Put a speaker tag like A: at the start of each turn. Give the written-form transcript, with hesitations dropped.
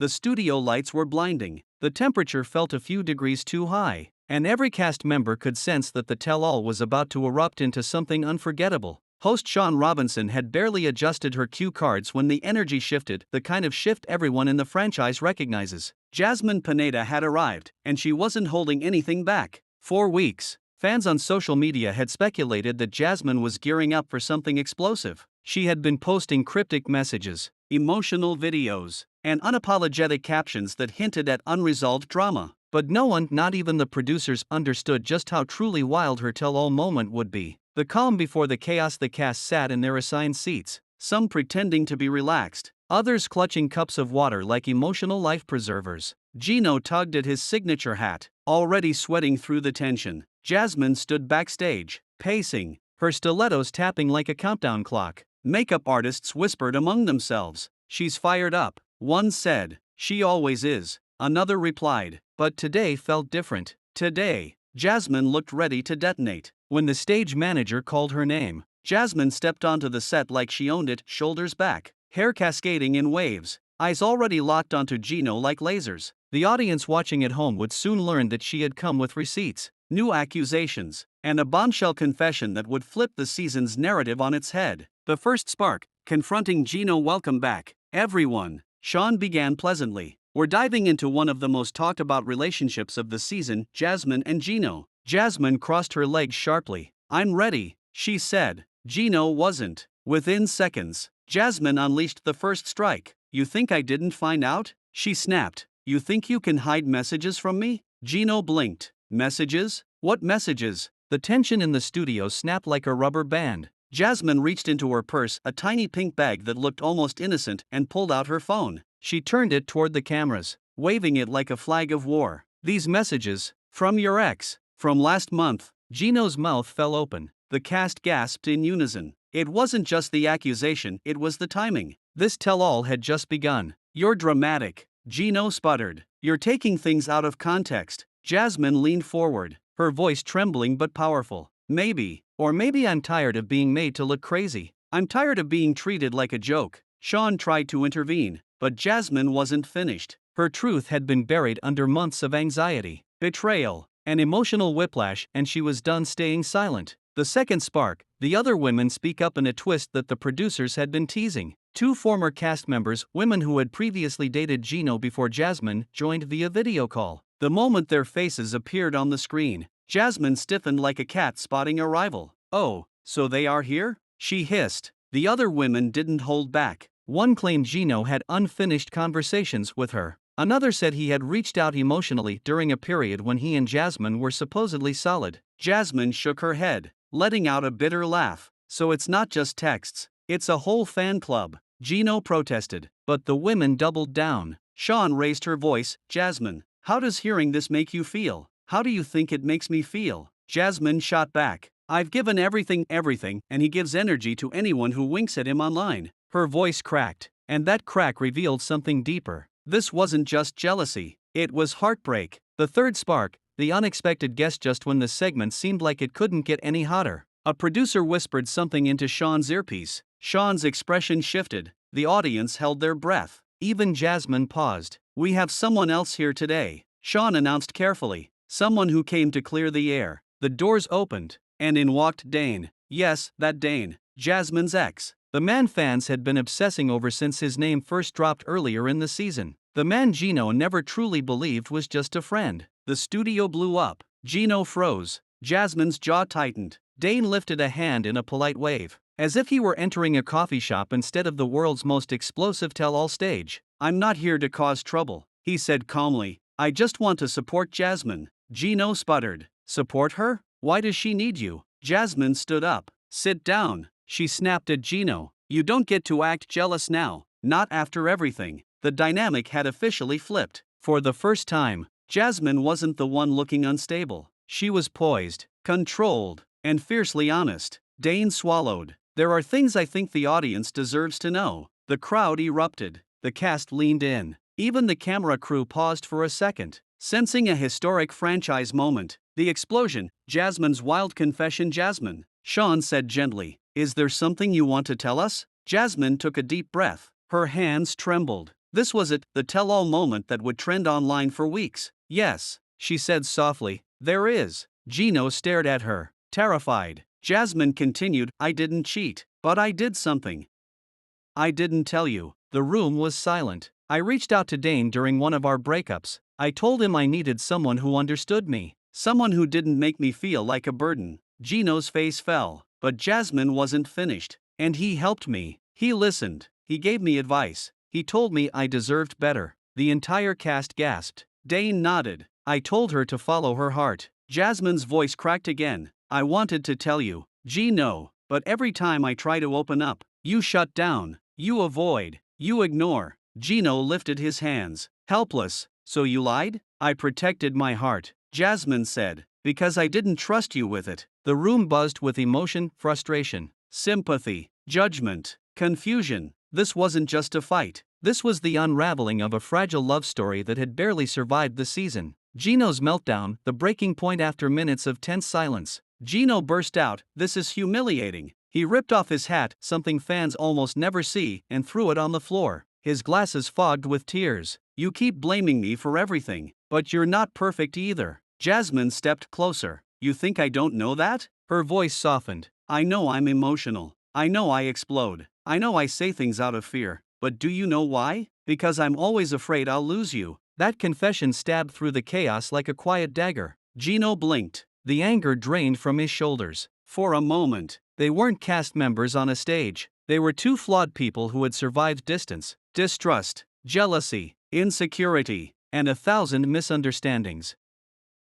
A: The studio lights were blinding, the temperature felt a few degrees too high, and every cast member could sense that the tell-all was about to erupt into something unforgettable. Host Sean Robinson had barely adjusted her cue cards when the energy shifted, the kind of shift everyone in the franchise recognizes. Jasmine Pineda had arrived, and she wasn't holding anything back. For weeks, fans on social media had speculated that Jasmine was gearing up for something explosive. She had been posting cryptic messages, emotional videos, and unapologetic captions that hinted at unresolved drama. But no one, not even the producers, understood just how truly wild her tell-all moment would be. The calm before the chaos. The cast sat in their assigned seats, some pretending to be relaxed, others clutching cups of water like emotional life preservers. Gino tugged at his signature hat, already sweating through the tension. Jasmine stood backstage, pacing, her stilettos tapping like a countdown clock. Makeup artists whispered among themselves, "She's fired up." One said, "She always is." Another replied, "But today felt different." Today, Jasmine looked ready to detonate. When the stage manager called her name, Jasmine stepped onto the set like she owned it, shoulders back, hair cascading in waves, eyes already locked onto Gino like lasers. The audience watching at home would soon learn that she had come with receipts, new accusations, and a bombshell confession that would flip the season's narrative on its head. The first spark, confronting Gino. "Welcome back, everyone," Sean began pleasantly. "We're diving into one of the most talked about relationships of the season, Jasmine and Gino." Jasmine crossed her legs sharply. "I'm ready," she said. Gino wasn't. Within seconds, Jasmine unleashed the first strike. "You think I didn't find out?" she snapped. "You think you can hide messages from me?" Gino blinked. "Messages? What messages?" The tension in the studio snapped like a rubber band. Jasmine reached into her purse, a tiny pink bag that looked almost innocent, and pulled out her phone. She turned it toward the cameras, waving it like a flag of war. "These messages, from your ex, from last month." Gino's mouth fell open. The cast gasped in unison. It wasn't just the accusation, it was the timing. This tell-all had just begun. "You're dramatic," Gino sputtered. "You're taking things out of context." Jasmine leaned forward, her voice trembling but powerful. "Maybe, or maybe I'm tired of being made to look crazy. I'm tired of being treated like a joke." Sean tried to intervene, but Jasmine wasn't finished. Her truth had been buried under months of anxiety, betrayal, and emotional whiplash, and she was done staying silent. The second spark, the other women speak up in a twist that the producers had been teasing. Two former cast members, women who had previously dated Gino before Jasmine, joined via video call. The moment their faces appeared on the screen, Jasmine stiffened like a cat spotting a rival. "Oh, so they are here?" she hissed. The other women didn't hold back. One claimed Gino had unfinished conversations with her. Another said he had reached out emotionally during a period when he and Jasmine were supposedly solid. Jasmine shook her head, letting out a bitter laugh. "So it's not just texts, it's a whole fan club," Gino protested. But the women doubled down. Sean raised her voice. "Jasmine, how does hearing this make you feel?" "How do you think it makes me feel?" Jasmine shot back. "I've given everything, and he gives energy to anyone who winks at him online." Her voice cracked, and that crack revealed something deeper. This wasn't just jealousy, it was heartbreak. The third spark, the unexpected guest just when the segment seemed like it couldn't get any hotter. A producer whispered something into Sean's earpiece. Sean's expression shifted, the audience held their breath. Even Jasmine paused. "We have someone else here today," Sean announced carefully. "Someone who came to clear the air." The doors opened, and in walked Dane. Yes, that Dane, Jasmine's ex. The man fans had been obsessing over since his name first dropped earlier in the season. The man Gino never truly believed was just a friend. The studio blew up. Gino froze. Jasmine's jaw tightened. Dane lifted a hand in a polite wave, as if he were entering a coffee shop instead of the world's most explosive tell-all stage. "I'm not here to cause trouble," he said calmly. "I just want to support Jasmine." Gino sputtered. "Support her? Why does she need you?" Jasmine stood up. "Sit down," she snapped at Gino. "You don't get to act jealous now, not after everything." The dynamic had officially flipped. For the first time, Jasmine wasn't the one looking unstable. She was poised, controlled, and fiercely honest. Dane swallowed. "There are things I think the audience deserves to know." The crowd erupted. The cast leaned in. Even the camera crew paused for a second, sensing a historic franchise moment. The explosion, Jasmine's wild confession. "Jasmine," Sean said gently, "is there something you want to tell us?" Jasmine took a deep breath. Her hands trembled. This was it, the tell-all moment that would trend online for weeks. Yes, she said softly, there is. Gino stared at her, terrified. Jasmine continued, I didn't cheat, but I did something. I didn't tell you. The room was silent. I reached out to Dane during one of our breakups. I told him I needed someone who understood me, someone who didn't make me feel like a burden. Gino's face fell, but Jasmine wasn't finished. And he helped me. He listened. He gave me advice. He told me I deserved better. The entire cast gasped. Dane nodded. I told her to follow her heart. Jasmine's voice cracked again. I wanted to tell you, Gino, but every time I try to open up, you shut down, you avoid, you ignore. Gino lifted his hands, helpless. So you lied? I protected my heart, Jasmine said, because I didn't trust you with it. The room buzzed with emotion, frustration, sympathy, judgment, confusion. This wasn't just a fight. This was the unraveling of a fragile love story that had barely survived the season. Gino's meltdown, the breaking point after minutes of tense silence. Gino burst out, this is humiliating. He ripped off his hat, something fans almost never see, and threw it on the floor. His glasses fogged with tears. You keep blaming me for everything, but you're not perfect either. Jasmine stepped closer. You think I don't know that? Her voice softened. I know I'm emotional. I know I explode. I know I say things out of fear. But do you know why? Because I'm always afraid I'll lose you. That confession stabbed through the chaos like a quiet dagger. Gino blinked. The anger drained from his shoulders. For a moment, they weren't cast members on a stage. They were two flawed people who had survived distance, distrust, jealousy, insecurity, and 1,000 misunderstandings.